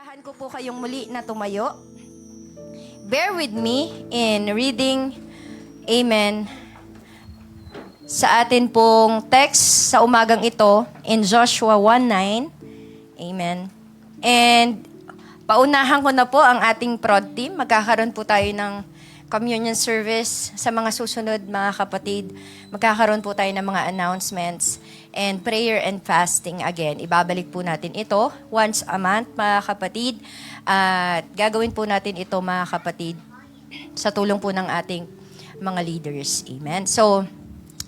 Ayahan ko po kayong muli na tumayo. Bear with me in reading, amen, sa atin pong text sa umagang ito in Joshua 1:9. Amen. And paunahan ko na po ang ating prod team. Magkakaroon po tayo ng communion service sa mga susunod, mga kapatid. Magkakaroon po tayo ng mga announcements and prayer and fasting again. Ibabalik po natin ito once a month, mga kapatid. At gagawin po natin ito, mga kapatid, sa tulong po ng ating mga leaders. Amen. So,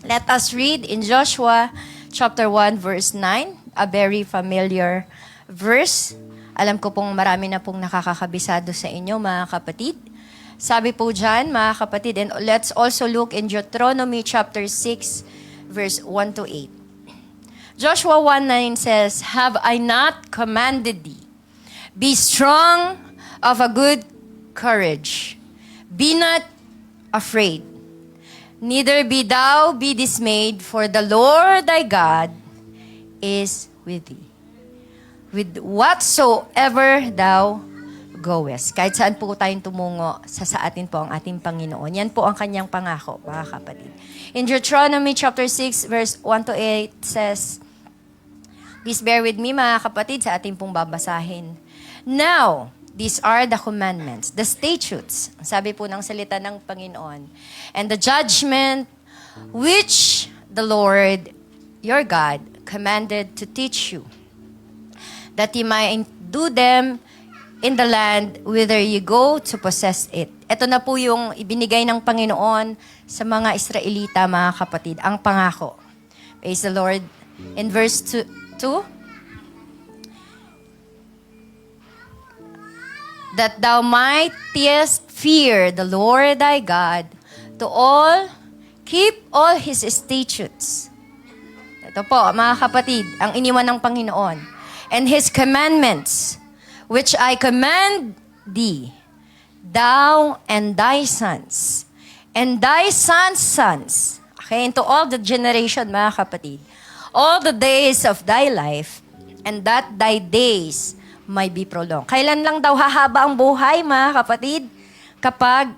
let us read in Joshua chapter 1 verse 9, a very familiar verse. Alam ko pong marami na pong nakakakabisado sa inyo, mga kapatid. Sabi po dyan, mga kapatid, and let's also look in Deuteronomy chapter 6 verse 1 to 8. Joshua 1:9 says, "Have I not commanded thee? Be strong of a good courage. Be not afraid. Neither be thou be dismayed, for the Lord thy God is with thee. With whatsoever thou goest." Kahit saan po tayong tumungo, sa atin po ang ating Panginoon. Yan po ang kanyang pangako, mga kapatid. In Deuteronomy chapter 6, verse 1 to 8 says, please bear with me, mga kapatid, sa ating pong babasahin. "Now, these are the commandments, the statutes," sabi po ng salita ng Panginoon, "and the judgment which the Lord your God commanded to teach you, that ye might do them in the land whither you go to possess it." Ito na po yung ibinigay ng Panginoon sa mga Israelita, mga kapatid, ang pangako. Praise the Lord. In verse 2, "That thou mightest fear the Lord thy God, to keep all his statutes." Ito po, mga kapatid, ang iniwan ng Panginoon. "And his commandments, which I command thee, thou and thy sons, and thy sons' sons," okay, into all the generation, mga kapatid, "all the days of thy life, and that thy days may be prolonged." Kailan lang daw hahaba ang buhay, mga kapatid? Kapag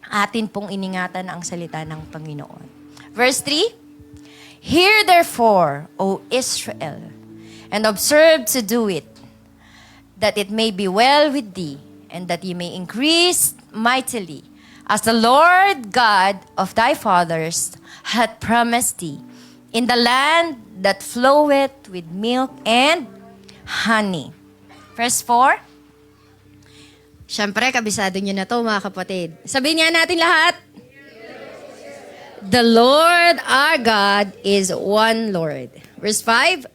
atin pong iningatan ang salita ng Panginoon. Verse 3, "Hear therefore, O Israel, and observe to do it, that it may be well with thee, and that ye may increase mightily, as the Lord God of thy fathers hath promised thee, in the land that floweth with milk and honey." Verse 4. Siyempre, kabisado nyo na to, mga kapatid. Sabihin nga natin lahat. "The Lord our God is one Lord." Verse 5.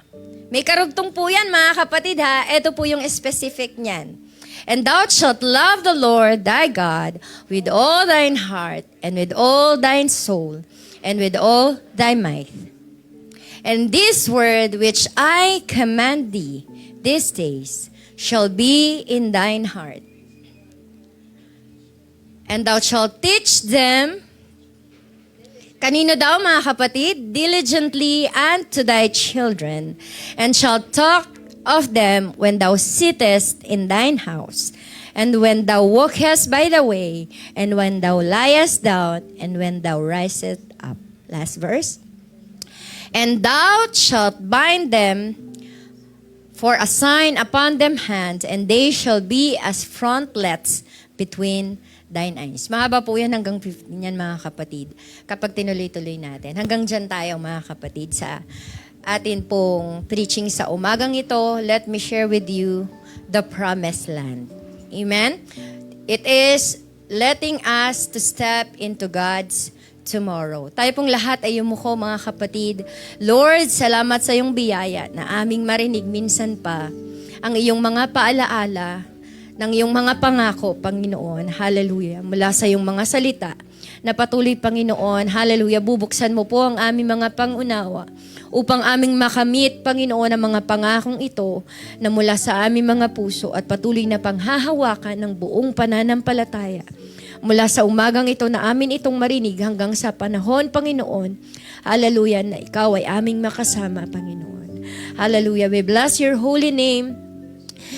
May karugtong po yan, mga kapatid, ha. Ito po yung specific niyan. "And thou shalt love the Lord thy God with all thine heart, and with all thine soul, and with all thy might. And this word which I command thee these days shall be in thine heart. And thou shalt teach them," kanino daw, mga kapatid? "Diligently unto thy children, and shalt talk of them when thou sittest in thine house, and when thou walkest by the way, and when thou liest down, and when thou risest up." Last verse. "And thou shalt bind them for a sign upon them hands, and they shall be as frontlets between thine eyes." Mahaba po yan hanggang 15 yan, mga kapatid. Kapag tinuloy-tuloy natin. Hanggang dyan tayo, mga kapatid, sa atin pong preaching sa umagang ito. Let me share with you the promised land. Amen? It is letting us to step into God's tomorrow. Tayo pong lahat ay yumuko, mga kapatid. Lord, salamat sa iyong biyaya na aming marinig minsan pa ang iyong mga paalaala ng iyong mga pangako, Panginoon. Hallelujah. Mula sa iyong mga salita na patuloy, Panginoon. Hallelujah. Bubuksan mo po ang aming mga pangunawa upang aming makamit, Panginoon, ang mga pangakong ito na mula sa aming mga puso at patuloy na panghahawakan ng buong pananampalataya. Mula sa umagang ito na amin itong marinig hanggang sa panahon, Panginoon. Hallelujah, na ikaw ay aming makasama, Panginoon. Hallelujah. We bless your holy name.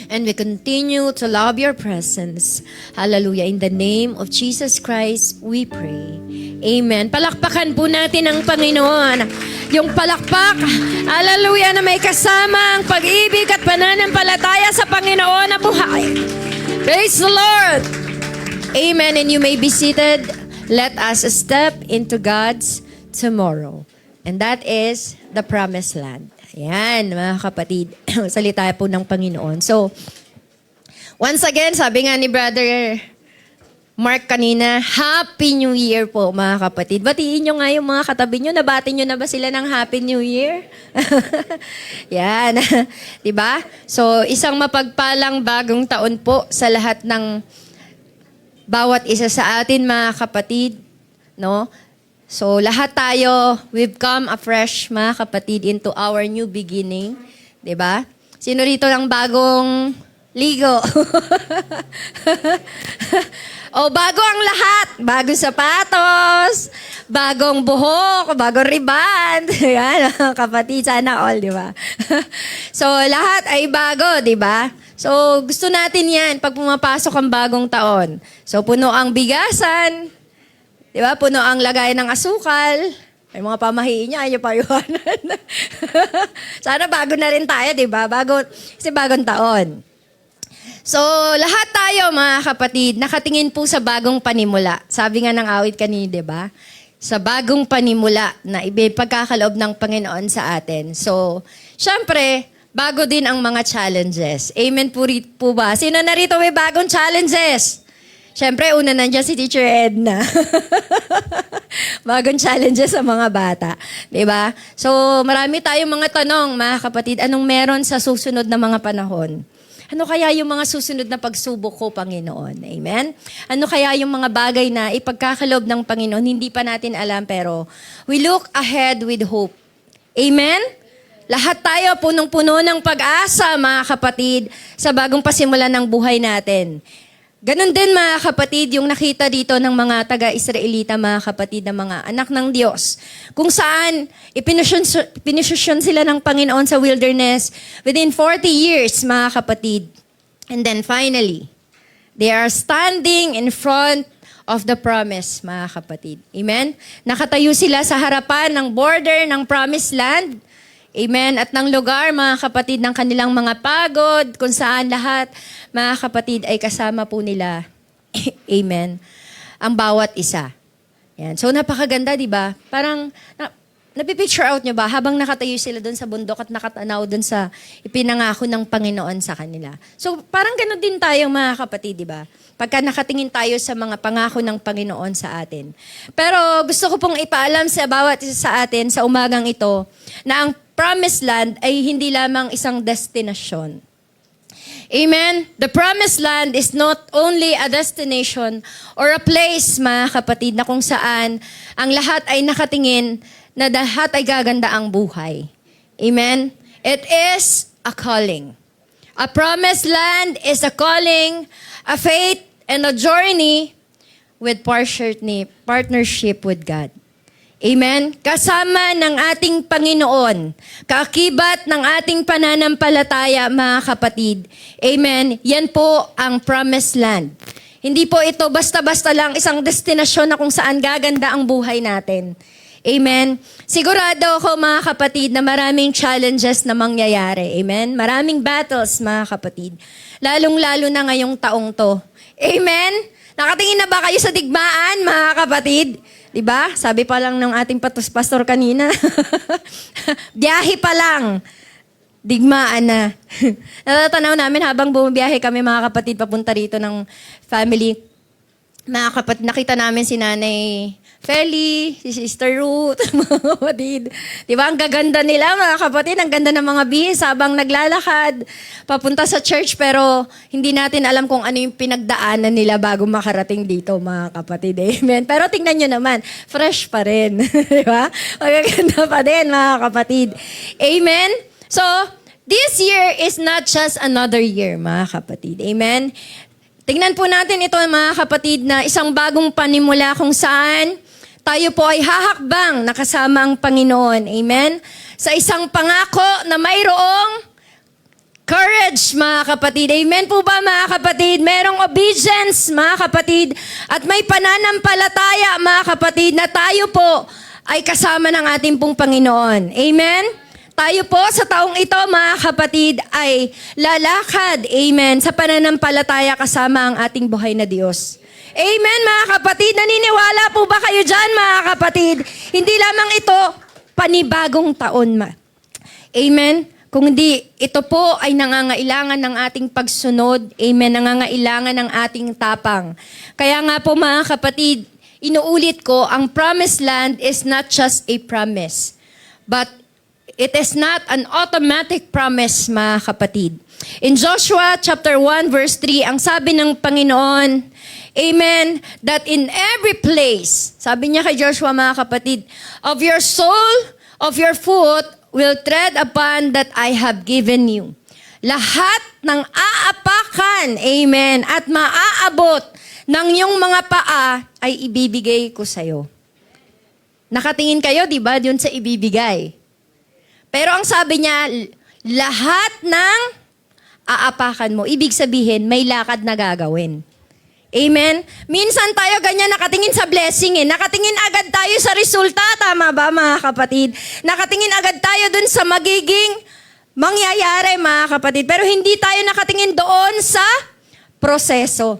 And we continue to love your presence. Hallelujah. In the name of Jesus Christ, we pray. Amen. Palakpakan po natin ang Panginoon. Yung palakpak, hallelujah, na may kasama ang pag-ibig at pananampalataya sa Panginoon na buhay. Praise the Lord. Amen. And you may be seated. Let us step into God's tomorrow. And that is the promised land. Ayan, mga kapatid. Salita po ng Panginoon. So, once again, sabi nga ni Brother Mark kanina, Happy New Year po, mga kapatid. Batiin nyo nga yung mga katabi nyo. Nabati nyo na ba sila ng Happy New Year? Yan. Diba? So, isang mapagpalang bagong taon po sa lahat ng bawat isa sa atin, mga kapatid. No? So, lahat tayo, we've come afresh, mga kapatid, into our new beginning. 'Di ba? Sino rito ng bagong ligo? O, bago ang lahat. Bagong sapatos, bagong buhok, bagong ribbon. Yan, mga kapatid, sana all, di ba? So, lahat ay bago, di ba? So, gusto natin yan pag pumapasok ang bagong taon. So, puno ang bigasan, di ba? Puno ang lagay ng asukal. May mga pamahiin niya, ayaw payuhanan. Sana bago na rin tayo, di ba? Kasi bagong taon. So, lahat tayo, mga kapatid, nakatingin po sa bagong panimula. Sabi nga ng awit kanina, di ba? Sa bagong panimula na ipagkakaloob ng Panginoon sa atin. So, syempre, bago din ang mga challenges. Amen po ba? Sino na rito may bagong challenges? Siyempre, una nandiyan si Teacher Edna. Bagong challenges sa mga bata. Diba? So, marami tayong mga tanong, mga kapatid. Anong meron sa susunod na mga panahon? Ano kaya yung mga susunod na pagsubok ko, Panginoon? Amen? Ano kaya yung mga bagay na ipagkakaloob ng Panginoon? Hindi pa natin alam, pero we look ahead with hope. Amen? Lahat tayo punong-puno ng pag-asa, mga kapatid, sa bagong pasimula ng buhay natin. Ganon din, mga kapatid, yung nakita dito ng mga taga-Israelita, mga kapatid, na mga anak ng Diyos. Kung saan, ipinisyon sila ng Panginoon sa wilderness within 40 years, mga kapatid. And then finally, they are standing in front of the promise, mga kapatid. Amen? Nakatayo sila sa harapan ng border ng promised land. Amen. At ng lugar, mga kapatid, ng kanilang mga pagod, kung saan lahat, mga kapatid, ay kasama po nila. Amen. Ang bawat isa. Yan. So, napakaganda, di ba? Parang, napipicture out nyo ba? Habang nakatayo sila doon sa bundok at nakatanaw doon sa ipinangako ng Panginoon sa kanila. So, parang gano'n din tayo, mga kapatid, di ba? Pagka nakatingin tayo sa mga pangako ng Panginoon sa atin. Pero gusto ko pong ipaalam sa bawat isa sa atin sa umagang ito na ang Promised Land ay hindi lamang isang destinasyon. Amen? The Promised Land is not only a destination or a place, mga kapatid, na kung saan ang lahat ay nakatingin na lahat ay gaganda ang buhay. Amen? It is a calling. A Promised Land is a calling, a faith, and a journey with partnership with God. Amen? Kasama ng ating Panginoon, kaakibat ng ating pananampalataya, mga kapatid. Amen? Yan po ang Promised Land. Hindi po ito basta-basta lang isang destinasyon na kung saan gaganda ang buhay natin. Amen? Sigurado ako, mga kapatid, na maraming challenges na mangyayari. Amen? Maraming battles, mga kapatid. Lalong-lalo na ngayong taong to. Amen? Nakatingin na ba kayo sa digmaan, mga kapatid? Diba? Sabi pa lang ng ating pastor kanina. Biyahe pa lang. Digmaan na. Natatanaw namin habang bumibiyahe kami, mga kapatid, papunta rito ng family. Mga kapatid, nakita namin si Nanay Feli, si Sister Ruth, mga kapatid. Diba? Ang gaganda nila, mga kapatid. Ang ganda ng mga bihis habang naglalakad papunta sa church, pero hindi natin alam kung ano yung pinagdaanan nila bago makarating dito, mga kapatid. Amen. Pero tingnan nyo naman, fresh pa rin. Diba? Magaganda pa din, mga kapatid. Amen? So, this year is not just another year, mga kapatid. Amen? Tingnan po natin ito, mga kapatid, na isang bagong panimula kung saan tayo po ay hahakbang na kasama ang Panginoon. Amen? Sa isang pangako na mayroong courage, mga kapatid. Amen po ba, mga kapatid? Merong obedience, mga kapatid. At may pananampalataya, mga kapatid, na tayo po ay kasama ng ating pong Panginoon. Amen? Tayo po sa taong ito, mga kapatid, ay lalakad, amen, sa pananampalataya kasama ang ating buhay na Diyos. Amen, mga kapatid. Naniniwala po ba kayo dyan, mga kapatid? Hindi lamang ito panibagong taon, amen? Kung hindi, ito po ay nangangailangan ng ating pagsunod. Amen, nangangailangan ng ating tapang. Kaya nga po, mga kapatid, inuulit ko, ang promised land is not just a promise, but it is not an automatic promise, mga kapatid. In Joshua chapter 1 verse 3, ang sabi ng Panginoon, amen, that in every place, sabi niya kay Joshua, mga kapatid, of your soul, of your foot, will tread upon that I have given you. Lahat ng aapakan, amen, at maaabot ng iyong mga paa ay ibibigay ko sa'yo. Nakatingin kayo, di ba, dun sa ibibigay. Pero ang sabi niya, lahat ng aapakan mo, ibig sabihin, may lakad na gagawin. Amen? Minsan tayo ganyan nakatingin sa blessing Nakatingin agad tayo sa resulta. Tama ba, mga kapatid? Nakatingin agad tayo dun sa magiging mangyayari, mga kapatid. Pero hindi tayo nakatingin doon sa proseso.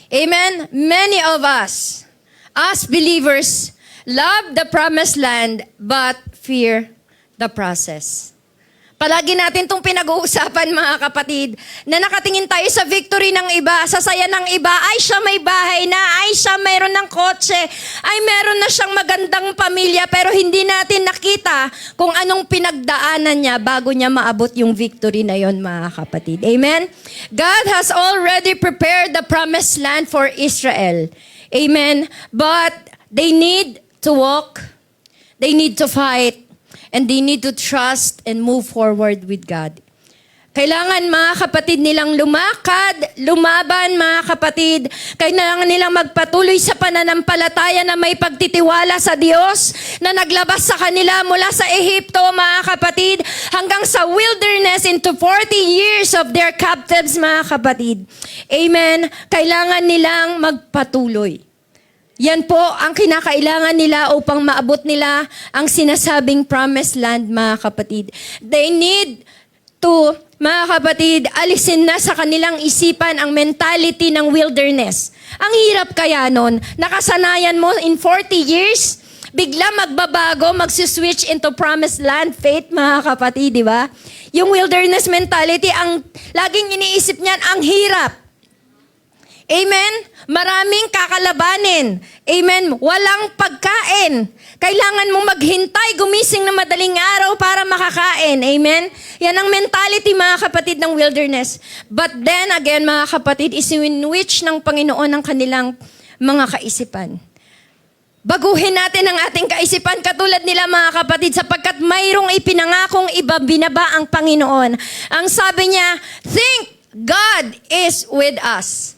Amen? Many of us, as believers, love the promised land but fear the process. Palagi natin itong pinag-uusapan, mga kapatid, na nakatingin tayo sa victory ng iba, sa saya ng iba, ay siya may bahay na, ay siya mayroon ng kotse, ay meron na siyang magandang pamilya, pero hindi natin nakita kung anong pinagdaanan niya bago niya maabot yung victory na yon, mga kapatid. Amen? God has already prepared the promised land for Israel. Amen? But they need to walk, they need to fight, and they need to trust and move forward with God. Kailangan, mga kapatid, nilang lumakad, lumaban, mga kapatid. Kailangan nilang magpatuloy sa pananampalataya na may pagtitiwala sa Diyos na naglabas sa kanila mula sa Ehipto, mga kapatid, hanggang sa wilderness into 40 years of their captives, mga kapatid. Amen. Kailangan nilang magpatuloy. Yan po ang kinakailangan nila upang maabot nila ang sinasabing promised land, mga kapatid. They need to, mga kapatid, alisin na sa kanilang isipan ang mentality ng wilderness. Ang hirap kaya nun, nakasanayan mo in 40 years, bigla magbabago, magsuswitch into promised land faith, mga kapatid, di ba? Yung wilderness mentality, ang laging iniisip niyan, ang hirap. Amen? Maraming kakalabanin. Amen? Walang pagkain. Kailangan mong maghintay, gumising na madaling araw para makakain. Amen? Yan ang mentality, mga kapatid, ng wilderness. But then again, mga kapatid, isinwitch ng Panginoon ang kanilang mga kaisipan. Baguhin natin ang ating kaisipan katulad nila, mga kapatid, sapagkat mayroong ipinangakong iba binaba ang Panginoon. Ang sabi niya, think God is with us.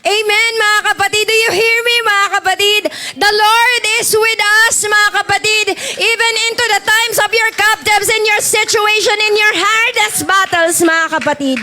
Amen, mga kapatid. Do you hear me, mga kapatid? The Lord is with us, mga kapatid, even into the times of your captives, in your situation, in your hardest battles, mga kapatid.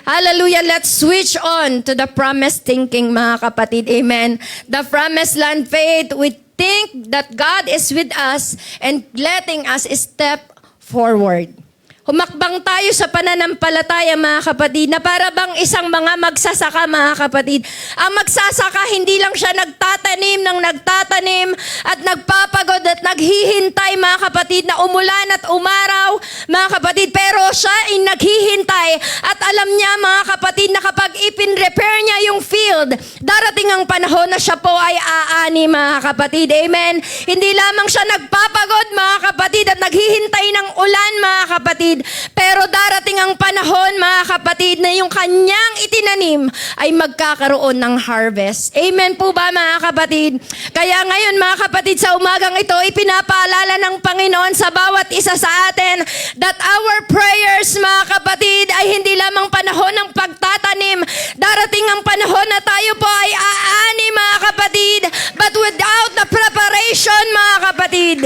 Hallelujah. Let's switch on to the promised thinking, mga kapatid. Amen. The promised land faith, we think that God is with us and letting us step forward. Humakbang tayo sa pananampalataya, mga kapatid, na para bang isang mga magsasaka, mga kapatid. Ang magsasaka, hindi lang siya nagtatanim at nagpapagod at naghihintay, mga kapatid, na umulan at umaraw, mga kapatid. Pero siya ay naghihintay at alam niya, mga kapatid, na kapag ipin-repair niya yung field, darating ang panahon na siya po ay aani, mga kapatid. Amen? Hindi lamang siya nagpapagod, mga kapatid, at naghihintay ng ulan, mga kapatid. Pero darating ang panahon, mga kapatid, na yung kanyang itinanim ay magkakaroon ng harvest. Amen po ba, mga kapatid? Kaya ngayon, mga kapatid, sa umagang ito, ipinapaalala ng Panginoon sa bawat isa sa atin that our prayers, mga kapatid, ay hindi lamang panahon ng pagtatanim. Darating ang panahon na tayo po ay aani, mga kapatid, but without the preparation, mga kapatid.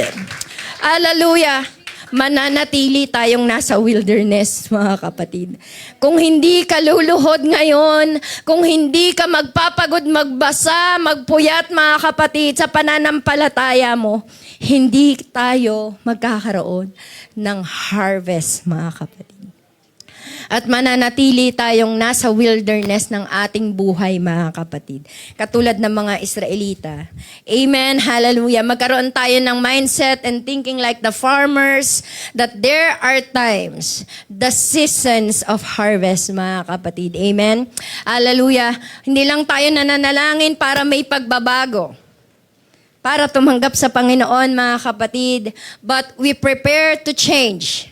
Hallelujah. mananatili tayong nasa wilderness, mga kapatid. Kung hindi ka luluhod ngayon, kung hindi ka magpapagod, magbasa, magpuyat, mga kapatid, sa pananampalataya mo, hindi tayo magkakaroon ng harvest, mga kapatid. At mananatili tayong nasa wilderness ng ating buhay, mga kapatid. Katulad ng mga Israelita. Amen, hallelujah. Magkaroon tayo ng mindset and thinking like the farmers that there are times, the seasons of harvest, mga kapatid. Amen, hallelujah. Hindi lang tayo nananalangin para may pagbabago, para tumanggap sa Panginoon, mga kapatid, but we prepare to change.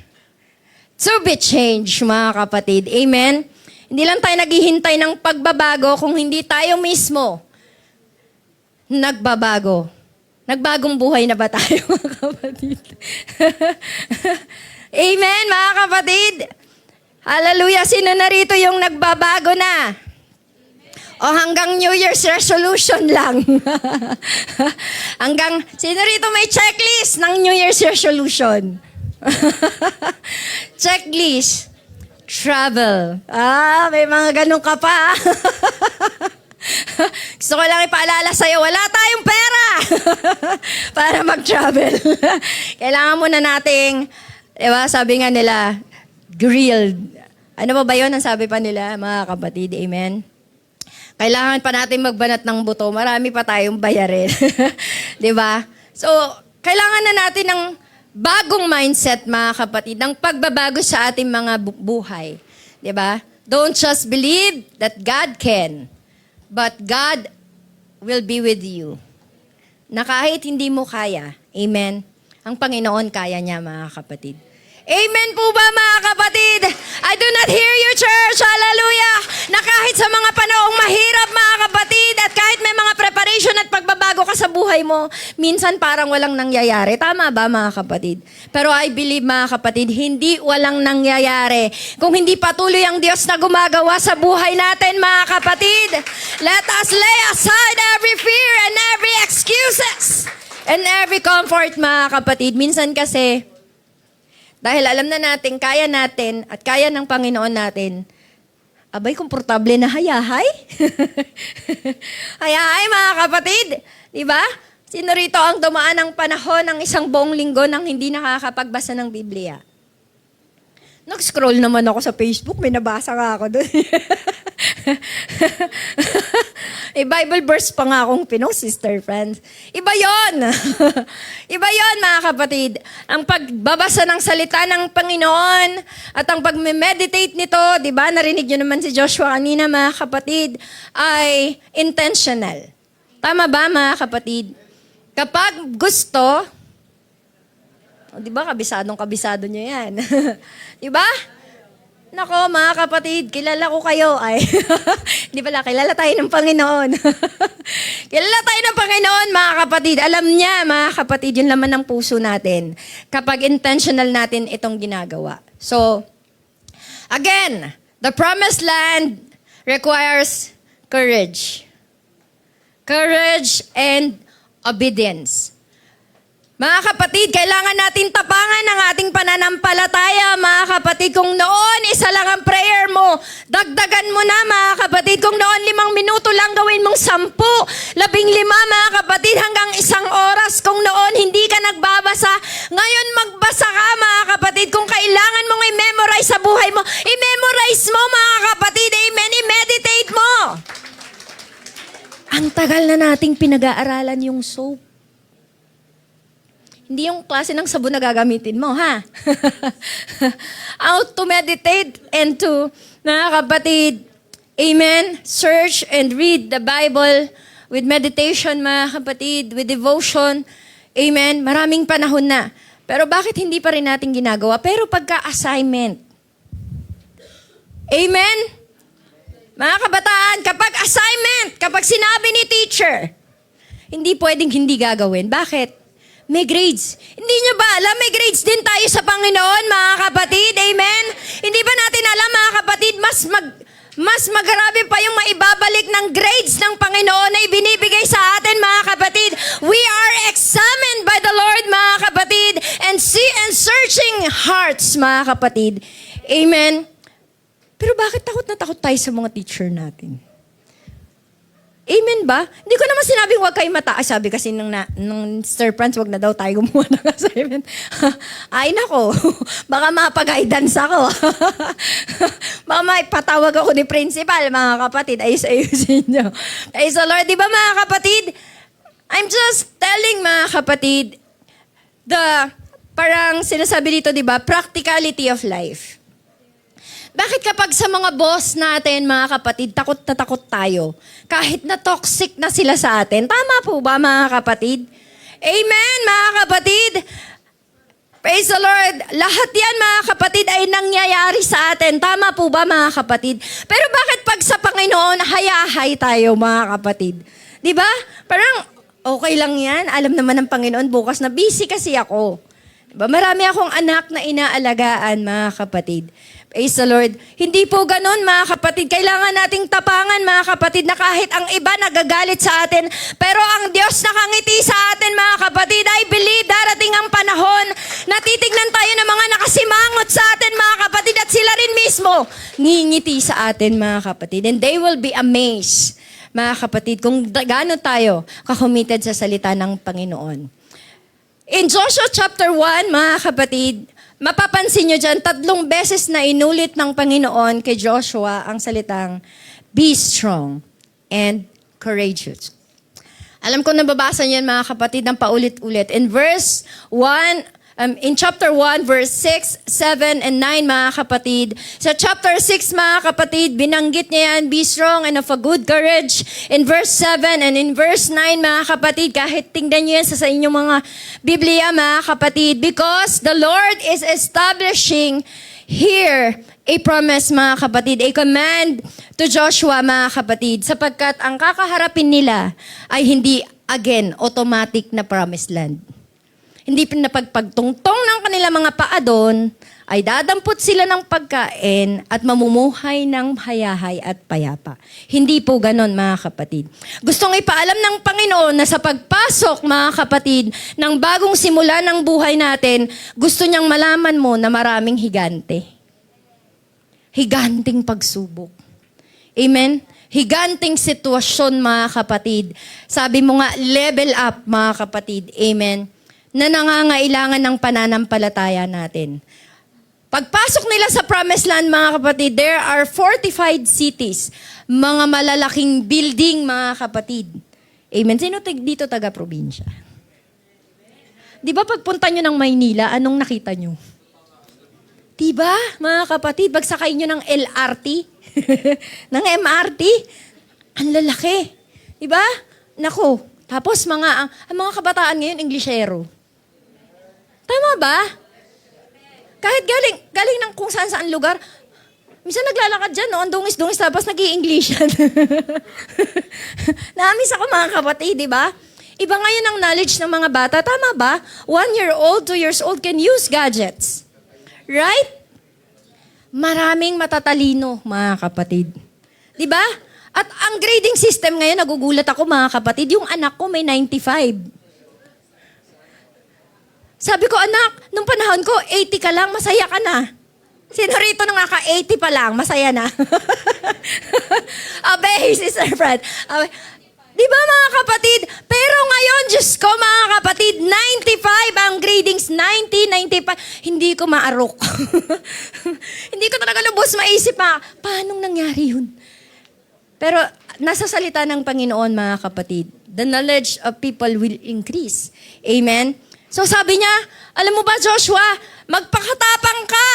To be changed, mga kapatid. Amen? Hindi lang tayo naghihintay ng pagbabago kung hindi tayo mismo nagbabago. Nagbagong buhay na ba tayo, mga kapatid? Amen, mga kapatid? Hallelujah. Sino na rito yung nagbabago na? O hanggang New Year's resolution lang? Sino rito may checklist ng New Year's resolution? Checklist. Travel. May mga ganun ka pa. Gusto ko lang ipaalala sa'yo, wala tayong pera para mag-travel. Kailangan muna nating, diba, sabi nga nila, grilled. Ano ba yun ang sabi pa nila, mga kapatid? Amen? Kailangan pa natin magbanat ng buto. Marami pa tayong bayarin. Diba? So, kailangan na natin ng bagong mindset, mga kapatid, ng pagbabago sa ating mga buhay. Diba? Don't just believe that God can, but God will be with you. Na kahit hindi mo kaya, amen, ang Panginoon kaya niya, mga kapatid. Amen po ba, mga kapatid? I do not hear you, church. Hallelujah. Na kahit sa mga panahong mahirap, mga kapatid, at kahit may mga preparation at pagbabago ka sa buhay mo, minsan parang walang nangyayari. Tama ba, mga kapatid? Pero I believe, mga kapatid, hindi walang nangyayari. Kung hindi patuloy ang Diyos na gumagawa sa buhay natin, mga kapatid, let us lay aside every fear and every excuses and every comfort, mga kapatid. Minsan kasi, dahil alam na natin, kaya natin, at kaya ng Panginoon natin, abay, komportable na hayahay. Hayahay, mga kapatid. Diba? Sino rito ang dumaan ng panahon ng isang buong linggo nang hindi nakakapagbasa ng Biblia? Nag-scroll naman ako sa Facebook, may nabasa nga ako doon. Bible verse pa nga akong pinost, sister friends. Iba yon. Iba yon, mga kapatid. Ang pagbabasa ng salita ng Panginoon at ang pag-meditate nito, di ba, narinig nyo naman si Joshua kanina, mga kapatid, ay intentional. Tama ba, mga kapatid? Kapag gusto, di ba, kabisado nyo yan. Di ba? Nako, mga kapatid, kilala ko kayo. Ay, di pala, kilala tayo ng Panginoon. Kilala tayo ng Panginoon, mga kapatid. Alam niya, mga kapatid, yung laman ng puso natin kapag intentional natin itong ginagawa. So, again, the promised land requires courage. Courage and obedience. Mga kapatid, kailangan natin tapangan ang ating pananampalataya, mga kapatid. Kung noon, isa lang ang prayer mo, dagdagan mo na, mga kapatid. Kung noon, 5 minuto lang, gawin mong 10, 15, mga kapatid, hanggang 1 oras. Kung noon, hindi ka nagbabasa, ngayon magbasa ka, mga kapatid. Kung kailangan mong i-memorize sa buhay mo, i-memorize mo, mga kapatid. Amen, i-meditate mo. Ang tagal na nating pinag-aaralan yung soap. Hindi yung klase ng sabon na gagamitin mo, ha? How to meditate and to, mga kapatid, amen, search and read the Bible with meditation, mga kapatid, with devotion, amen, maraming panahon na. Pero bakit hindi pa rin natin ginagawa? Pero pagka-assignment, amen? Mga kabataan, kapag assignment, kapag sinabi ni teacher, hindi pwedeng hindi gagawin. Bakit? May grades. Hindi nyo ba alam, may grades din tayo sa Panginoon, mga kapatid? Amen? Hindi ba natin alam, mga kapatid, mas magrabe pa yung maibabalik ng grades ng Panginoon na ibinibigay sa atin, mga kapatid. We are examined by the Lord, mga kapatid, and searching hearts, mga kapatid. Amen. Pero bakit takot na takot tayo sa mga teacher natin? Amen ba? Hindi ko naman sinabing huwag kayo mataas. Sabi kasi nung Sir Franz, huwag na daw tayo gumawa ng assignment. Ay nako, baka mapag-guidance ako. Baka maipatawag ako ni principal, mga kapatid. Ayos-ayusin nyo. Praise the Lord. Di ba, mga kapatid? I'm just telling, mga kapatid, parang sinasabi dito, di ba, practicality of life. Bakit kapag sa mga boss natin, mga kapatid, takot na takot tayo? Kahit na toxic na sila sa atin. Tama po ba, mga kapatid? Amen, mga kapatid? Praise the Lord. Lahat yan, mga kapatid, ay nangyayari sa atin. Tama po ba, mga kapatid? Pero bakit pag sa Panginoon, hayahay tayo, mga kapatid? Di ba? Parang, okay lang yan. Alam naman ng Panginoon, bukas na busy kasi ako. Diba? Marami akong anak na inaalagaan, mga kapatid. Praise the Lord. Hindi po ganun, mga kapatid. Kailangan nating tapangan, mga kapatid, na kahit ang iba nagagalit sa atin, pero ang Diyos nakangiti sa atin, mga kapatid. I believe darating ang panahon na titignan tayo ng mga nakasimangot sa atin, mga kapatid, at sila rin mismo ngingiti sa atin, mga kapatid. And they will be amazed, mga kapatid, kung gaano tayo kakomitted sa salita ng Panginoon. In Joshua chapter 1, mga kapatid, mapapansin nyo dyan, 3 beses na inulit ng Panginoon kay Joshua ang salitang, be strong and courageous. Alam ko nababasa niyan, mga kapatid, ng paulit-ulit. In verse 1, in chapter 1, verse 6, 7, and 9, mga kapatid. Sa chapter 6, mga kapatid, binanggit niya yan, be strong and of a good courage. In verse 7 and in verse 9, mga kapatid, kahit tingnan niyo yan sa inyong mga Biblia, mga kapatid, because the Lord is establishing here a promise, mga kapatid, a command to Joshua, mga kapatid, sapagkat ang kakaharapin nila ay hindi, again, automatic na promised land. Hindi pinapagpagtungtong ng kanila mga paa doon, ay dadampot sila ng pagkain at mamumuhay ng hayahay at payapa. Hindi po ganon, mga kapatid. Gustong ipaalam ng Panginoon na sa pagpasok, mga kapatid, ng bagong simula ng buhay natin, gusto niyang malaman mo na maraming higante. Higanting pagsubok. Amen? Higanting sitwasyon, mga kapatid. Sabi mo nga, level up, mga kapatid. Amen? Na nangangailangan ng pananampalataya natin. Pagpasok nila sa Promised Land, mga kapatid, there are fortified cities, mga malalaking building, mga kapatid. Amen. Sino dito taga-probinsya? Di ba pagpunta nyo ng Maynila, anong nakita nyo? Di ba, mga kapatid, pagsakay nyo ng LRT, ng MRT, ang lalaki. Di ba? Naku, tapos ang mga kabataan ngayon, Inglesero. Tama ba? Kahit galing ng kung saan lugar, minsan naglalakad dyan, no? Ang dungis-dungis, tapos nag-i-English yan. Naamis ako, mga kapatid, di ba? Iba ngayon ang knowledge ng mga bata. Tama ba? 1-year-old, 2 years old can use gadgets. Right? Maraming matatalino, mga kapatid. Di ba? At ang grading system ngayon, nagugulat ako, mga kapatid, yung anak ko may 95. Sabi ko, anak, nung panahon ko, 80 ka lang, masaya ka na. Sino rito nung naka-80 pa lang, masaya na. Abay, si Sir Fred. Di ba, mga kapatid? Pero ngayon, Diyos ko, mga kapatid, 95 ang gradings, 90, 95. Hindi ko maarok. Hindi ko talaga lubos maisip, paano nangyari yun? Pero nasa salita ng Panginoon, mga kapatid, the knowledge of people will increase. Amen? So sabi niya, alam mo ba, Joshua, magpakatapang ka.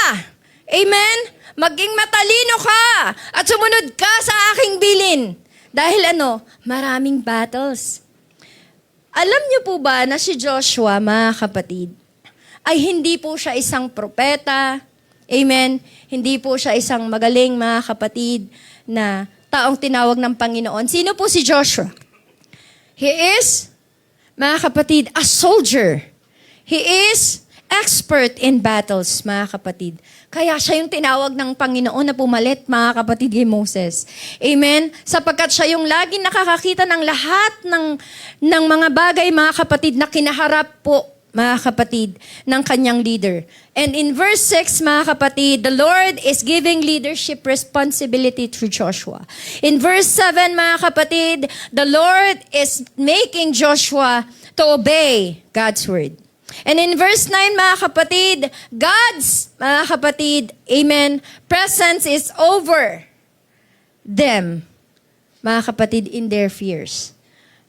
Amen? Maging matalino ka at sumunod ka sa aking bilin. Dahil maraming battles. Alam niyo po ba na si Joshua, mga kapatid, ay hindi po siya isang propeta. Amen? Hindi po siya isang magaling, mga kapatid, na taong tinawag ng Panginoon. Sino po si Joshua? He is, mga kapatid, a soldier. He is expert in battles, mga kapatid. Kaya siya yung tinawag ng Panginoon na pumalit, mga kapatid, kay Moses. Amen? Sapagkat siya yung laging nakakakita ng lahat ng mga bagay, mga kapatid, na kinaharap po, mga kapatid, ng kanyang leader. And in verse 6, mga kapatid, the Lord is giving leadership responsibility through Joshua. In verse 7, mga kapatid, the Lord is making Joshua to obey God's word. And in verse 9, mga kapatid, God's, mga kapatid, amen, presence is over them, mga kapatid, in their fears.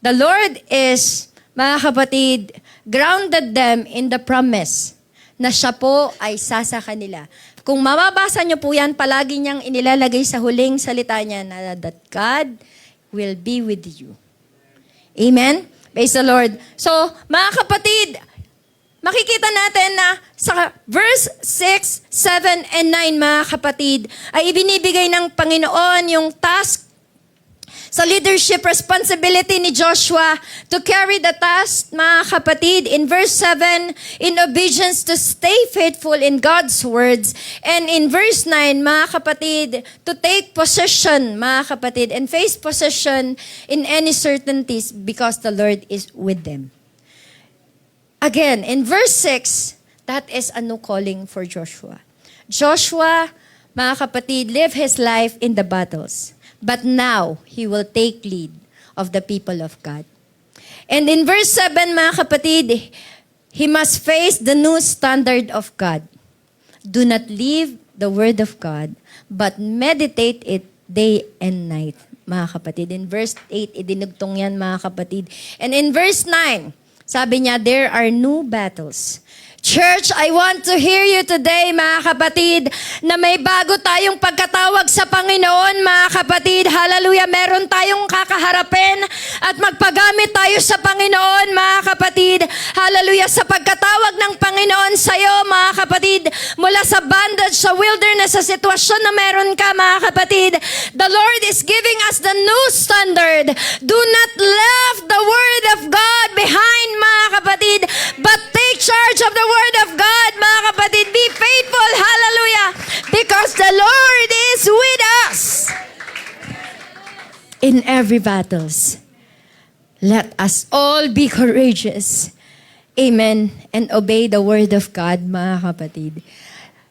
The Lord is, mga kapatid, grounded them in the promise na siya po ay sasa kanila. Kung mababasa niyo po yan, palagi niyang inilalagay sa huling salita niya na that God will be with you. Amen? Praise the Lord. So, mga kapatid, makikita natin na sa verse 6, 7, and 9, mga kapatid, ay ibinibigay ng Panginoon yung task sa leadership responsibility ni Joshua to carry the task, mga kapatid, in verse 7, in obedience to stay faithful in God's words. And in verse 9, mga kapatid, to take possession, mga kapatid, and face possession in any certainties because the Lord is with them. Again, in verse 6, that is a new calling for Joshua. Joshua, mga kapatid, lived his life in the battles. But now, he will take lead of the people of God. And in verse 7, mga kapatid, he must face the new standard of God. Do not leave the word of God, but meditate it day and night, mga kapatid. In verse 8, idinugtong yan, mga kapatid. And in verse 9, sabi niya, there are new battles. Church, I want to hear you today, mga kapatid, na may bago tayong pagkatawag sa Panginoon, mga kapatid. Hallelujah, meron tayong kakaharapin at magpagamit tayo sa Panginoon, mga kapatid. Hallelujah, sa pagkatawag ng Panginoon sa iyo, mga kapatid, mula sa bondage, sa wilderness, sa sitwasyon na meron ka, mga kapatid, the Lord is giving us the new standard. Do not leave the word of God behind, mga kapatid, but take charge of the word of God, mga kapatid. Be faithful, hallelujah, because the Lord is with us in every battles. Let us all be courageous. Amen. And obey the word of God, mga kapatid.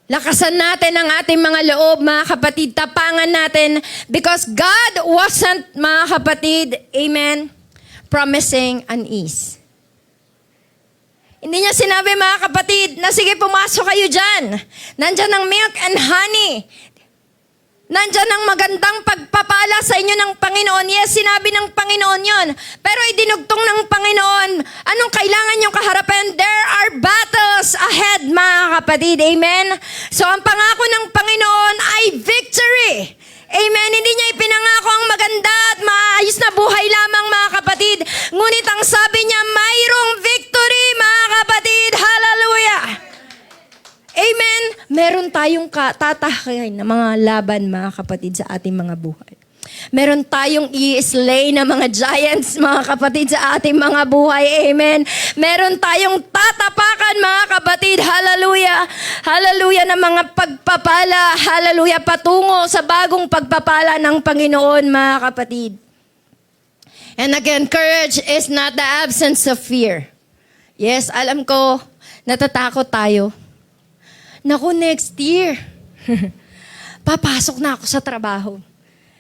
Lakasan natin ang ating mga loob, mga kapatid. Tapangan natin because God wasn't, mga kapatid, amen, promising unease. Hindi niya sinabi, mga kapatid, na sige, pumasok kayo dyan. Nandyan ang milk and honey. Nandyan ang magandang pagpapala sa inyo ng Panginoon. Yes, sinabi ng Panginoon yon. Pero idinugtong ng Panginoon, anong kailangan niyong kaharapin? There are battles ahead, mga kapatid. Amen? So, ang pangako ng Panginoon ay victory. Amen. Hindi niya ipinangako ang maganda at maayos na buhay lamang, mga kapatid. Ngunit ang sabi niya, mayroong victory, mga kapatid. Hallelujah. Amen. Meron tayong tatakayan na mga laban, mga kapatid, sa ating mga buhay. Meron tayong i-slay na mga giants, mga kapatid, sa ating mga buhay. Amen. Meron tayong tatapakan, mga kapatid. Hallelujah. Hallelujah, na mga pagpapala. Hallelujah, patungo sa bagong pagpapala ng Panginoon, mga kapatid. And again, courage is not the absence of fear. Yes, alam ko, natatakot tayo. Naku, next year, papasok na ako sa trabaho.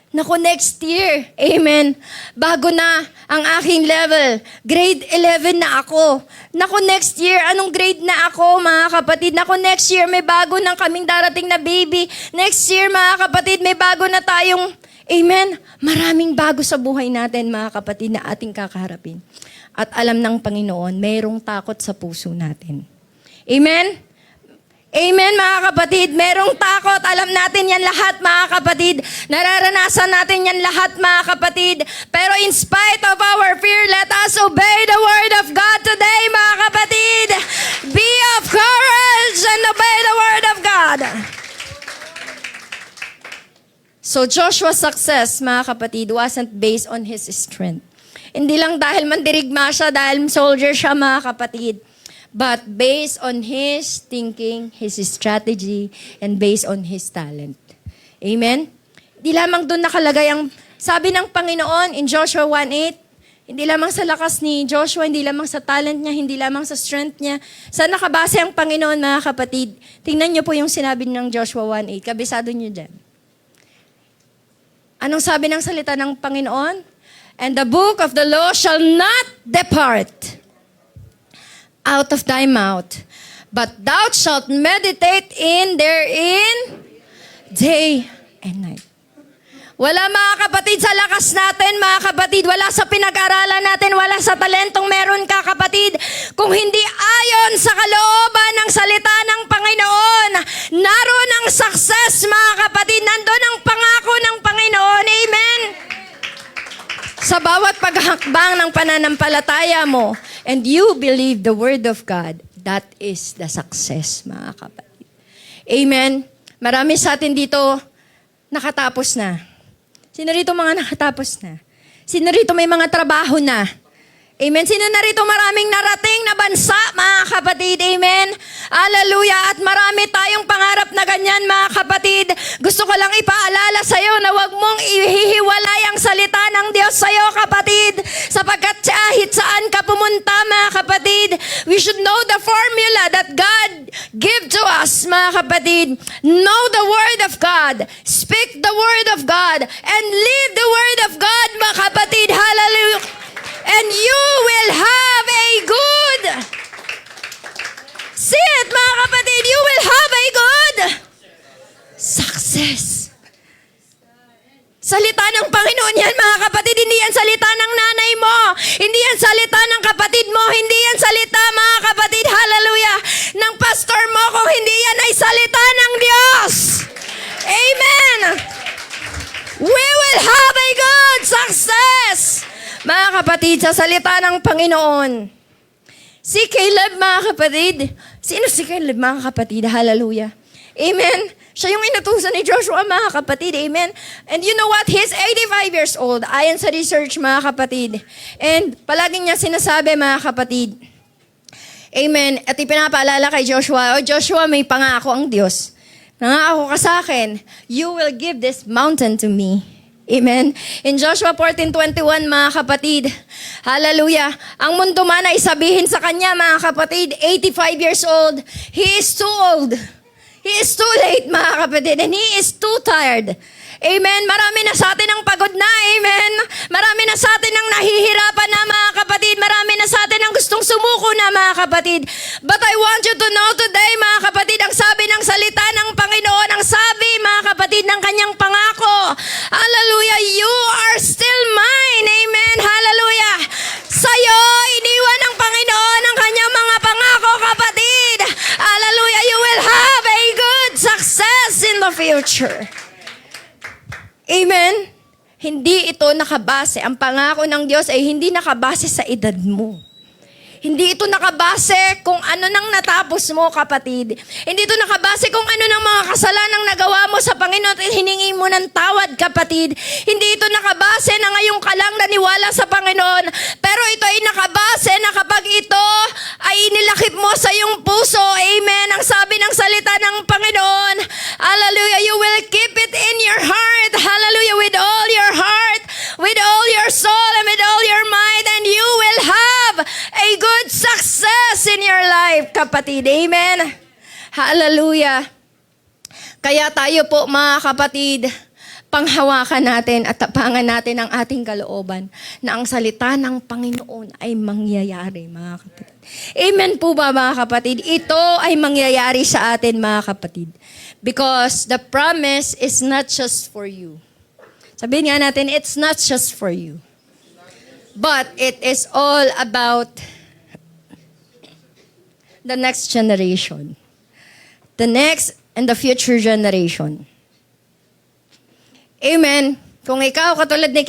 Naku, next year, amen, bago na ang aking level, grade 11 na ako. Naku, next year, anong grade na ako, mga kapatid? Naku, next year, may bago na kaming darating na baby. Next year, mga kapatid, may bago na tayong, amen, maraming bago sa buhay natin, mga kapatid, na ating kakaharapin. At alam ng Panginoon, mayroong takot sa puso natin. Amen? Amen, mga kapatid. Merong takot. Alam natin yan lahat, mga kapatid. Nararanasan natin yan lahat, mga kapatid. Pero in spite of our fear, let us obey the word of God today, mga kapatid. Be of courage and obey the word of God. So Joshua's success, mga kapatid, wasn't based on his strength. Hindi lang dahil mandirigma siya, dahil soldier siya, mga kapatid. but based on his thinking, his strategy, and based on his talent. Amen? Hindi lamang doon nakalagay ang sabi ng Panginoon in Joshua 1:8, hindi lamang sa lakas ni Joshua, hindi lamang sa talent niya, hindi lamang sa strength niya. Saan nakabase ang Panginoon, mga kapatid? Tingnan niyo po yung sinabi ng Joshua 1:8. Kabisado niyo dyan. Anong sabi ng salita ng Panginoon? And the book of the law shall not depart out of thy mouth, but thou shalt meditate in therein day and night. Wala, mga kapatid, sa lakas natin, mga kapatid, wala sa pinag-aralan natin, wala sa talentong meron ka, kapatid, kung hindi ayon sa kalooban ng salita ng Panginoon. Naroon ang success, mga kapatid, nandun ang pangako ng Panginoon. Amen? Sa bawat paghakbang ng pananampalataya mo, and you believe the Word of God, that is the success, mga kapatid. Amen? Marami sa atin dito nakatapos na. Sino rito mga nakatapos na? Sino rito may mga trabaho na? Amen. Sino na rito maraming narating na bansa, mga kapatid? Amen. Hallelujah. At marami tayong pangarap na ganyan, mga kapatid. Gusto ko lang ipaalala sa iyo na huwag mong ihihiwalay ang salita ng Diyos sa iyo, kapatid. Sapagkat kahit saan ka pumunta, mga kapatid, we should know the formula that God give to us, mga kapatid. Know the Word of God. Speak the Word of God. And live the Word of God, mga kapatid. Hallelujah. And you will have a good, see it, mga kapatid, you will have a good success. Salita ng Panginoon yan, mga kapatid. Hindi yan salita ng nanay mo. Hindi yan salita ng kapatid mo. Hindi yan salita, mga kapatid, hallelujah, ng pastor mo. Kung hindi yan ay salita ng Diyos. Amen. We will have a good success. Mga kapatid, sa salita ng Panginoon. Si Caleb, mga kapatid. Sino si Caleb, mga kapatid? Hallelujah. Amen. Siya yung inutusan ni Joshua, mga kapatid. Amen. And you know what? He's 85 years old. Ayon sa research, mga kapatid. And palaging niya sinasabi, mga kapatid. Amen. At ipinapaalala kay Joshua, Joshua, may pangako ang Diyos. Nangako ka sa akin, you will give this mountain to me. Amen. In Joshua 14:21, mga kapatid, hallelujah, ang mundo man ay sabihin sa kanya, mga kapatid, 85 years old, he is too old. He is too late, mga kapatid, and he is too tired. Amen. Marami na sa atin ang pagod na. Amen. Marami na sa atin ang nahihirapan na, mga kapatid. Marami na sa atin ang gustong sumuko na, mga kapatid. But I want you to know today, mga kapatid, ang sabi ng salita ng Panginoon, ang sabi, mga kapatid, ng kanyang pangako. Hallelujah. You are still mine. Amen. Hallelujah. Sa'yo, iniwan ng Panginoon ang kanyang mga pangako, kapatid. Hallelujah. You will have a good success in the future. Amen? Hindi ito nakabase. Ang pangako ng Diyos ay hindi nakabase sa edad mo. Hindi ito nakabase kung ano nang natapos mo, kapatid. Hindi ito nakabase kung ano nang mga kasalanang nagawa mo sa Panginoon at hiningi mo ng tawad, kapatid. Hindi ito nakabase na ngayon ka lang naniwala sa Panginoon. Pero ito ay nakabase na kapag ito ay inilakip mo sa iyong puso. Amen. Ang sabi ng salita ng Panginoon, hallelujah, you will keep it in your heart. Hallelujah, with all your heart, with all your soul, and with all your might, and you will have a good success in your life, kapatid. Amen. Hallelujah. Kaya tayo po, mga kapatid, panghawakan natin at tapangan natin ang ating kalooban na ang salita ng Panginoon ay mangyayari, mga kapatid. Amen po ba, mga kapatid? Ito ay mangyayari sa atin, mga kapatid. Because the promise is not just for you. Sabihin nga natin, it's not just for you. But it is all about the next generation. The next and the future generation. Amen. Kung ikaw, katulad ni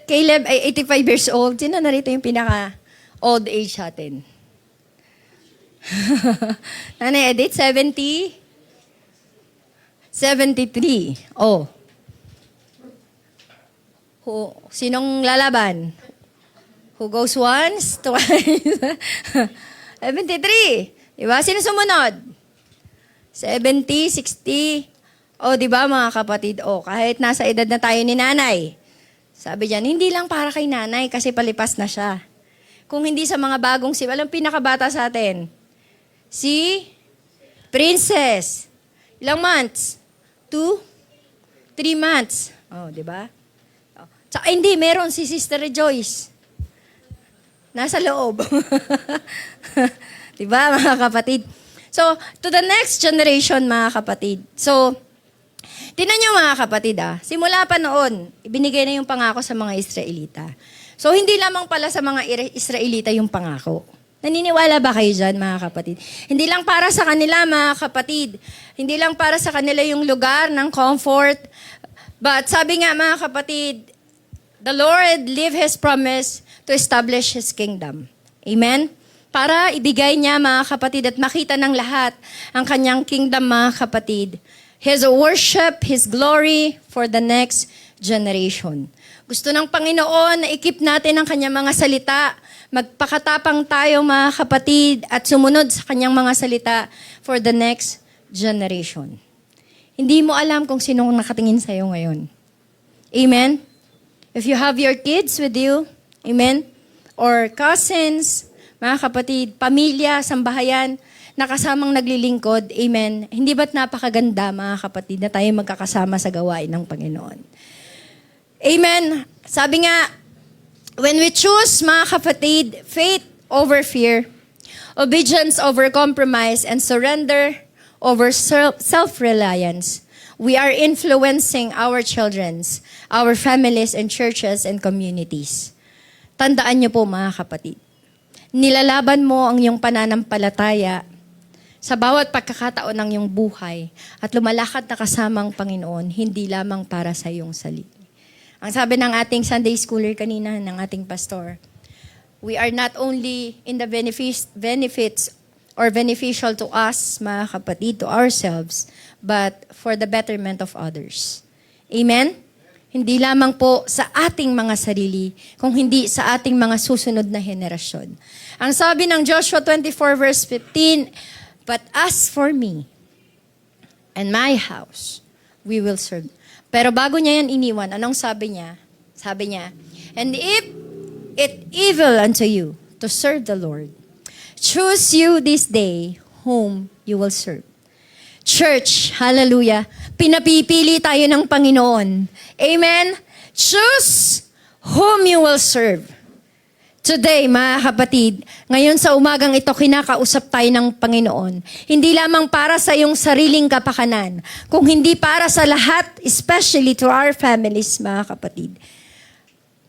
Caleb, ay 85 years old, sino na rito yung pinaka-old age natin? Nanay Edith, 70? 73. Oh. Sinong lalaban? Who goes once, twice? 73. Diba? Sino sumunod? 70, 60. O, diba mga kapatid? O, kahit nasa edad na tayo ni nanay. Sabi diyan, hindi lang para kay nanay kasi palipas na siya. Kung hindi sa mga bagong alam, pinakabata sa atin. Si Princess. Ilang months? 2? 3 months. Oh, di ba? Tsaka hindi, meron si Sister Joyce. Nasa loob. Di ba, mga kapatid? So, to the next generation, mga kapatid. So, tinan nyo mga kapatid, simula pa noon, ibinigay na yung pangako sa mga Israelita. So, hindi lamang pala sa mga Israelita yung pangako. Naniniwala ba kayo dyan, mga kapatid? Hindi lang para sa kanila, mga kapatid. Hindi lang para sa kanila yung lugar ng comfort. But sabi nga, mga kapatid, the Lord leave His promise to establish His kingdom. Amen? Para ibigay niya, mga kapatid, at makita ng lahat ang kanyang kingdom, mga kapatid. His worship, His glory for the next generation. Gusto ng Panginoon na ikip natin ang kanyang mga salita. Magpakatapang tayo, mga kapatid, at sumunod sa kanyang mga salita for the next generation. Hindi mo alam kung sinong nakatingin sa'yo ngayon. Amen? If you have your kids with you, amen? Or cousins, mga kapatid, pamilya, sambahayan, nakasamang naglilingkod, amen? Hindi ba't napakaganda, mga kapatid, na tayo magkakasama sa gawain ng Panginoon? Amen? Sabi nga, when we choose, mga kapatid, faith over fear, obedience over compromise, and surrender over self-reliance, we are influencing our children's, our families, and churches and communities. Tandaan niyo po, mga kapatid, nilalaban mo ang iyong pananampalataya sa bawat pagkakataon ng iyong buhay at lumalakad na kasamang Panginoon, hindi lamang para sa iyong sarili. Ang sabi ng ating Sunday schooler kanina, ng ating pastor, we are not only in the benefits or beneficial to us, mga kapatid, to ourselves, but for the betterment of others. Amen? Hindi lamang po sa ating mga sarili, kung hindi sa ating mga susunod na henerasyon. Ang sabi ng Joshua 24 verse 15, but as for me and my house, we will serve. Pero bago niya yan iniwan, anong sabi niya? Sabi niya, and if it evil unto you to serve the Lord, choose you this day whom you will serve. Church, hallelujah, pinapipili tayo ng Panginoon. Amen? Choose whom you will serve. Today, mga kapatid, ngayon sa umagang ito, kinakausap tayo ng Panginoon. Hindi lamang para sa iyong sariling kapakanan, kung hindi para sa lahat, especially to our families, mga kapatid.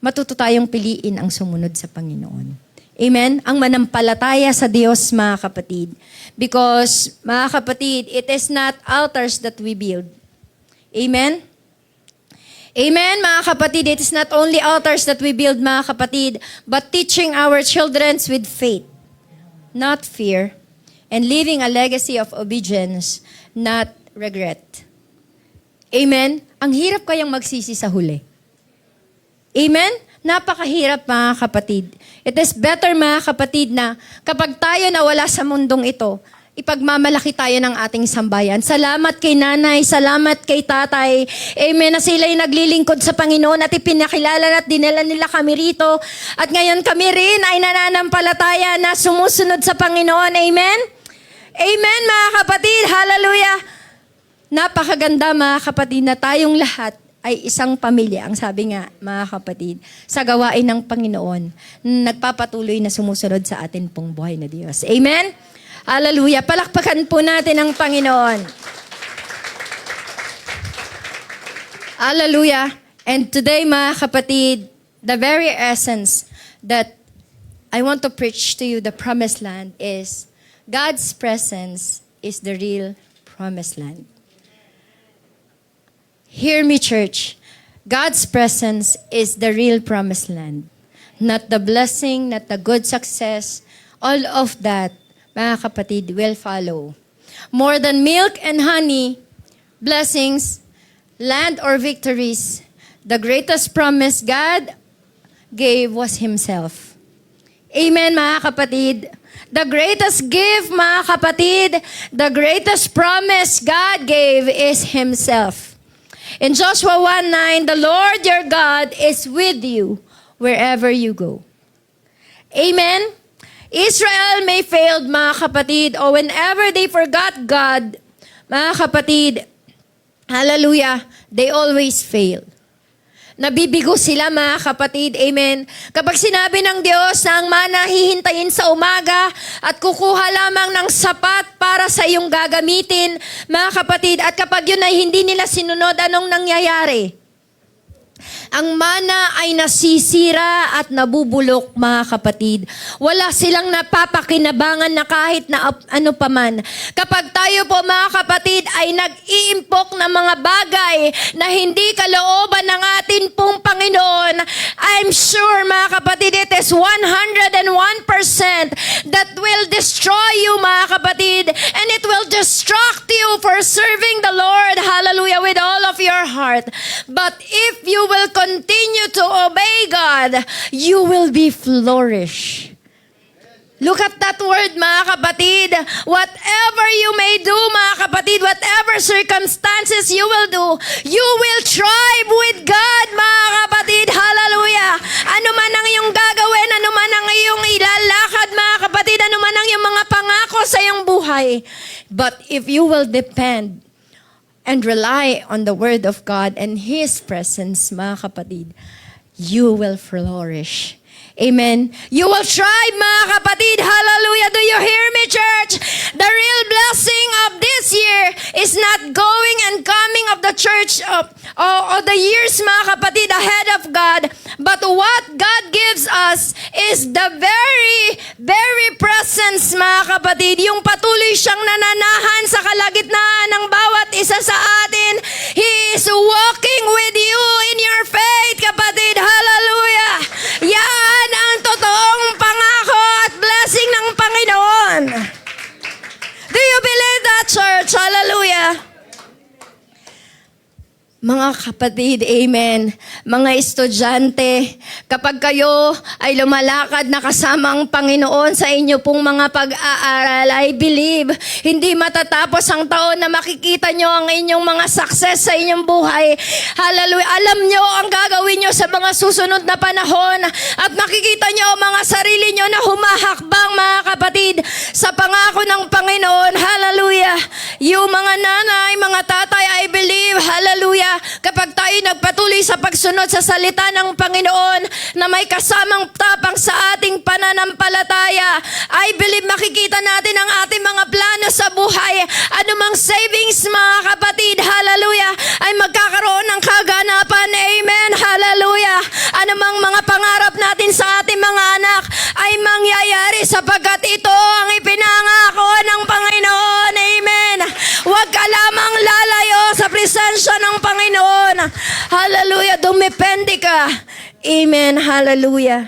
Matuto tayong piliin ang sumunod sa Panginoon. Amen? Ang manampalataya sa Diyos, mga kapatid. Because, mga kapatid, it is not altars that we build. Amen? Amen, mga kapatid. It is not only altars that we build, mga kapatid, but teaching our children with faith, not fear, and leaving a legacy of obedience, not regret. Amen? Ang hirap kayang magsisi sa huli. Amen? Napakahirap, mga kapatid. It is better, mga kapatid, na kapag tayo nawala sa mundong ito, ipagmamalaki tayo ng ating sambayan. Salamat kay nanay, salamat kay tatay. Amen, na sila'y naglilingkod sa Panginoon at ipinakilala at dinala nila kami rito. At ngayon kami rin ay nananampalataya na sumusunod sa Panginoon. Amen? Amen, mga kapatid. Hallelujah. Napakaganda, mga kapatid, na tayong lahat ay isang pamilya, ang sabi nga, mga kapatid, sa gawain ng Panginoon, nagpapatuloy na sumusunod sa atin pong buhay na Diyos. Amen? Hallelujah. Palakpakan po natin ang Panginoon. Hallelujah. And today, mga kapatid, the very essence that I want to preach to you, the promised land, is God's presence is the real promised land. Hear me, church. God's presence is the real promised land. Not the blessing, not the good success. All of that, mga kapatid, will follow. More than milk and honey, blessings, land or victories, the greatest promise God gave was Himself. Amen, mga kapatid. The greatest gift, mga kapatid, the greatest promise God gave is Himself. In Joshua 1:9, the Lord your God is with you wherever you go. Amen? Israel may failed, mga kapatid, or whenever they forgot God, mga kapatid, hallelujah, they always fail. Nabibigo sila, mga kapatid. Amen. Kapag sinabi ng Diyos na ang mana hihintayin sa umaga at kukuha lamang ng sapat para sa iyong gagamitin, mga kapatid, at kapag yun ay hindi nila sinunod, anong nangyayari? Ang mana ay nasisira at nabubulok, mga kapatid. Wala silang napapakinabangan na kahit na ano paman. Kapag tayo po, mga kapatid, ay nag-iimpok ng mga bagay na hindi kalooban ng atin pong Panginoon, I'm sure, mga kapatid, it is 101% that will destroy you, mga kapatid, and it will distract you for serving the Lord, hallelujah, with all of your heart. But if you will continue to obey God, you will be flourish. Look at that word, mga kapatid. Whatever you may do, mga kapatid, whatever circumstances you will do, you will thrive with God, mga kapatid. Hallelujah. Ano man ang iyong gagawin, ano man ang iyong ilalakad, mga kapatid, ano man ang iyong mga pangako sa iyong buhay. But if you will depend and rely on the Word of God and His presence, mga kapatid, you will flourish. Amen. You will thrive, mga kapatid. Hallelujah. Do you hear me, church? The real blessing of this year is not going and coming of the church of the years, mga kapatid, ahead of God. But what God gives us is the very, very presence, mga kapatid. Yung patuloy siyang nananahan sa kalagitnaan ng bawat isa sa atin. He is walking with you in your faith, kapatid. Hallelujah. Yan ang totoong pangako at blessing ng Panginoon. Do you believe that, church? Hallelujah. Mga kapatid, amen. Mga estudyante, kapag kayo ay lumalakad na kasama ang Panginoon sa inyo pong mga pag-aaral, I believe, hindi matatapos ang taon na makikita nyo ang inyong mga success sa inyong buhay. Hallelujah. Alam nyo ang gagawin nyo sa mga susunod na panahon at makikita nyo ang mga sarili nyo na humahakbang, mga kapatid, sa pangako ng Panginoon. Hallelujah. Yung mga nanay, mga tatay, I believe, hallelujah, kapag tayo nagpatuloy sa pagsunod sa salita ng Panginoon na may kasamang tapang sa ating pananampalataya, I believe makikita natin ang ating mga plano sa buhay. Anumang savings, mga kapatid, hallelujah, ay magkakaroon ng kaganapan. Amen, hallelujah. Anumang mga pangarap natin sa ating mga anak ay mangyayari sapagkat ito ang ipinangako ng Panginoon. Amen. Huwag ka lamang lalayo sa presensya ng Panginoon. Hallelujah. Dumepende ka. Amen. Hallelujah.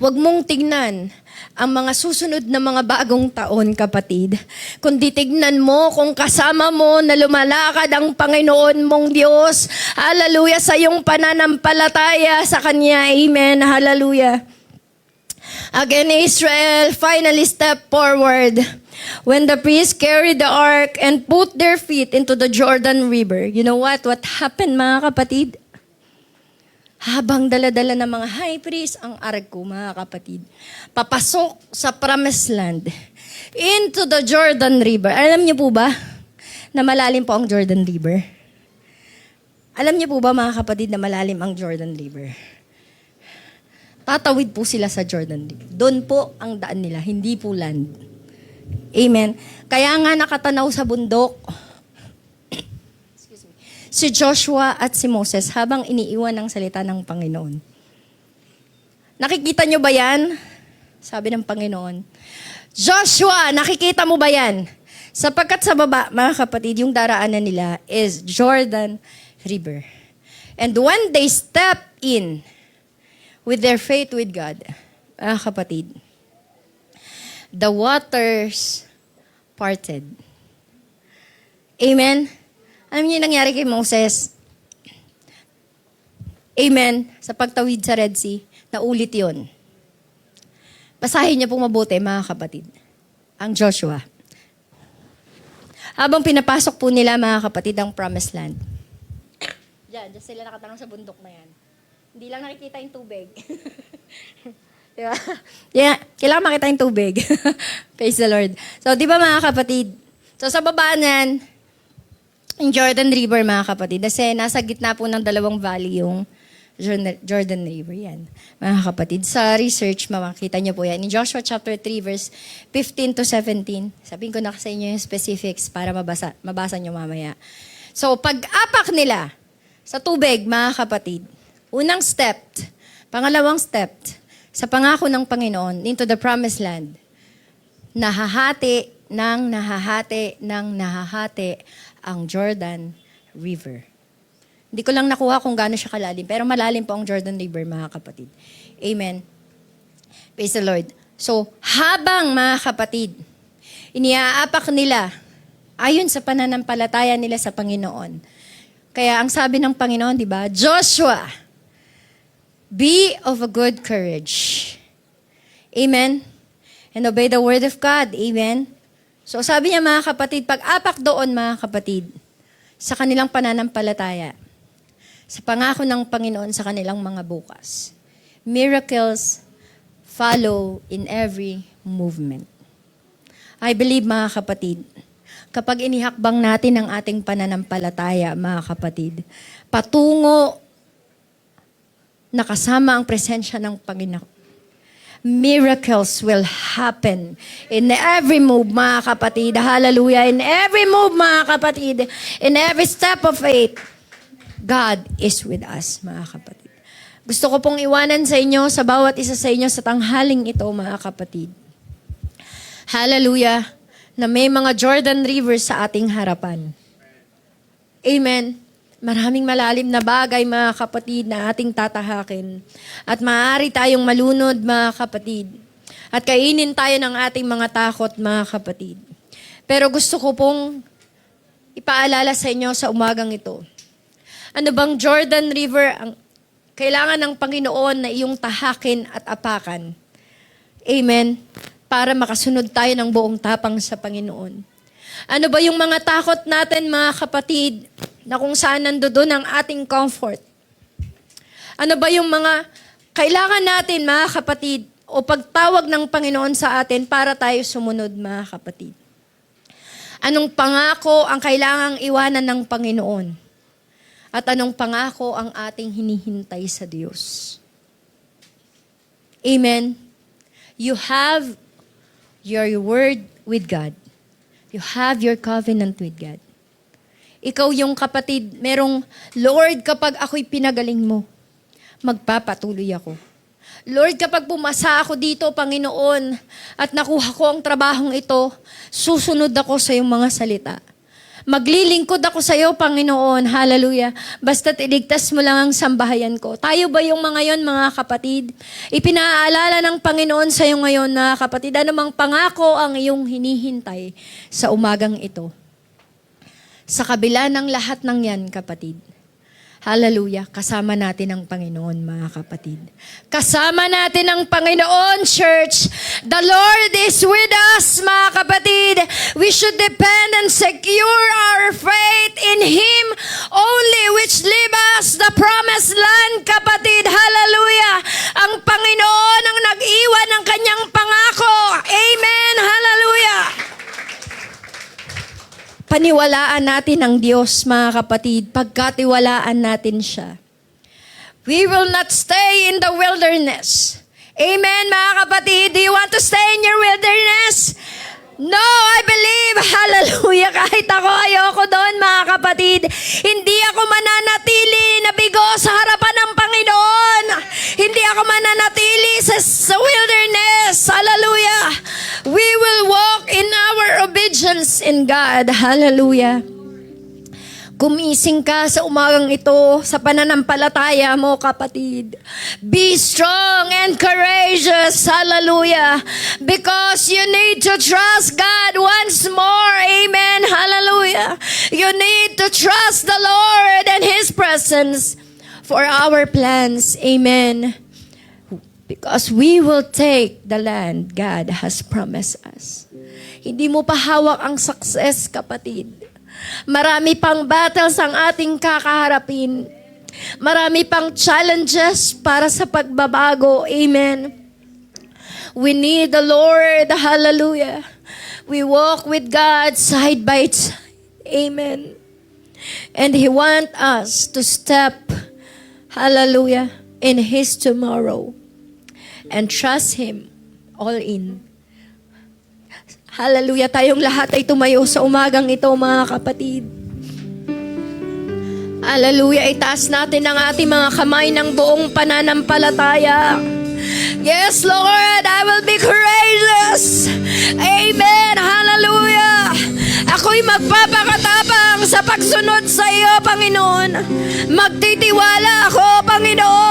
Huwag mong tignan ang mga susunod na mga bagong taon, kapatid. Kundi tignan mo kung kasama mo na lumalakad ang Panginoon mong Diyos. Hallelujah. Sa iyong pananampalataya sa Kanya. Amen. Hallelujah. Again, Israel finally stepped forward when the priests carried the ark and put their feet into the Jordan River. You know what? What happened, mga kapatid? Habang dala-dala ng mga high priest ang arko, mga kapatid, papasok sa promised land into the Jordan River. Alam niyo po ba na malalim po ang Jordan River? Alam niyo po ba, mga kapatid, na malalim ang Jordan River? Tatawid po sila sa Jordan River. Doon po ang daan nila, hindi po land. Amen. Kaya nga nakatanaw sa bundok si Joshua at si Moses habang iniiwan ang salita ng Panginoon. Nakikita nyo ba yan? Sabi ng Panginoon. Joshua, nakikita mo ba yan? Sapagkat sa baba, mga kapatid, yung daraanan nila is Jordan River. And when they step in with their faith with God, mga kapatid, the waters parted. Amen? Alam niyo yung nangyari kay Moses? Amen? Sa pagtawid sa Red Sea, naulit yon. Basahin niyo pong mabuti, mga kapatid. Ang Joshua. Habang pinapasok po nila, mga kapatid, ang promised land. Diyan sila nakatanong sa bundok na yan. Hindi lang nakikita yung tubig. Diba? Yeah, kailangan makita yung tubig. Praise the Lord. So, di ba mga kapatid? So, sa baba niyan, yung Jordan River, mga kapatid. Kasi nasa gitna po ng dalawang valley yung Jordan River yan. Mga kapatid, sa research, makikita niyo po yan. In Joshua chapter 3, verse 15 to 17. Sabihin ko na sa inyo yung specifics para mabasa niyo mamaya. So, pag-apak nila sa tubig, mga kapatid, unang step, pangalawang step, sa pangako ng Panginoon, into the promised land, nahahati ang Jordan River. Hindi ko lang nakuha kung gaano siya kalalim, pero malalim po ang Jordan River, mga kapatid. Amen. Praise the Lord. So, habang, mga kapatid, iniaapak nila, ayon sa pananampalataya nila sa Panginoon. Kaya ang sabi ng Panginoon, di ba, Joshua, be of a good courage. Amen. And obey the word of God. Amen. So sabi niya, mga kapatid, pag-apak doon, mga kapatid, sa kanilang pananampalataya, sa pangako ng Panginoon sa kanilang mga bukas, miracles follow in every movement. I believe, mga kapatid, kapag inihakbang natin ang ating pananampalataya, mga kapatid, patungo na kasama ang presensya ng Panginoon, miracles will happen in every move, mga kapatid. Hallelujah. In every move, mga kapatid. In every step of faith, God is with us, mga kapatid. Gusto ko pong iwanan sa inyo, sa bawat isa sa inyo, sa tanghaling ito, mga kapatid. Hallelujah. Na may mga Jordan River sa ating harapan. Amen. Maraming malalim na bagay, mga kapatid, na ating tatahakin. At maaari tayong malunod, mga kapatid. At kainin tayo ng ating mga takot, mga kapatid. Pero gusto ko pong ipaalala sa inyo sa umagang ito. Ano bang Jordan River ang kailangan ng Panginoon na iyong tahakin at apakan? Amen. Para makasunod tayo ng buong tapang sa Panginoon. Ano ba yung mga takot natin, mga kapatid, na kung saan nandoon ang ating comfort? Ano ba yung mga kailangan natin, mga kapatid, o pagtawag ng Panginoon sa atin para tayo sumunod, mga kapatid? Anong pangako ang kailangang iwanan ng Panginoon? At anong pangako ang ating hinihintay sa Diyos? Amen. You have your word with God. You have your covenant with God. Ikaw yung kapatid, merong, Lord, kapag ako'y pinagaling mo, magpapatuloy ako. Lord, kapag pumasa ako dito, Panginoon, at nakuha ko ang trabahong ito, susunod ako sa iyong mga salita. Maglilingkod ako sa iyo, Panginoon. Hallelujah. Basta't iligtas mo lang ang sambahayan ko. Tayo ba yung mga yon, mga kapatid? Ipinaalala ng Panginoon sa iyo ngayon, na kapatid, anumang pangako ang iyong hinihintay sa umagang ito. Sa kabila ng lahat ng yan, kapatid, hallelujah, kasama natin ang Panginoon, mga kapatid. Kasama natin ang Panginoon, church. The Lord is with us, mga kapatid. We should depend and secure our faith in Him only, which leave us the promised land, kapatid. Hallelujah. Ang Panginoon ang nag-iwan ng kanyang pangako. Amen. Hallelujah. Paniwalaan natin ang Diyos, mga kapatid, pagkatiwalaan natin siya. We will not stay in the wilderness. Amen, mga kapatid. Do you want to stay in your wilderness? No, I believe, hallelujah, kahit ako ayoko doon, mga kapatid. Hindi ako mananatili na bigo sa harapan ng Panginoon. Hindi ako mananatili sa wilderness. Hallelujah. We will walk in our obedience in God. Hallelujah. Gumising ka sa umagang ito sa pananampalataya mo, kapatid. Be strong and courageous. Hallelujah. Because you need to trust God once more. Amen. Hallelujah. You need to trust the Lord and His presence for our plans. Amen. Because we will take the land God has promised us. Hindi mo pa hawak ang success, kapatid. Marami pang battles ang ating kakaharapin. Marami pang challenges para sa pagbabago. Amen. We need the Lord. Hallelujah. We walk with God side by side. Amen. And He wants us to step, hallelujah, in His tomorrow. And trust Him all in. Hallelujah. Tayong lahat ay tumayo sa umagang ito, mga kapatid. Hallelujah. Itaas natin ang ating mga kamay ng buong pananampalataya. Yes, Lord, I will be courageous. Amen. Hallelujah. Ako'y magpapakatapang sa pagsunod sa iyo, Panginoon. Magtitiwala ako, Panginoon.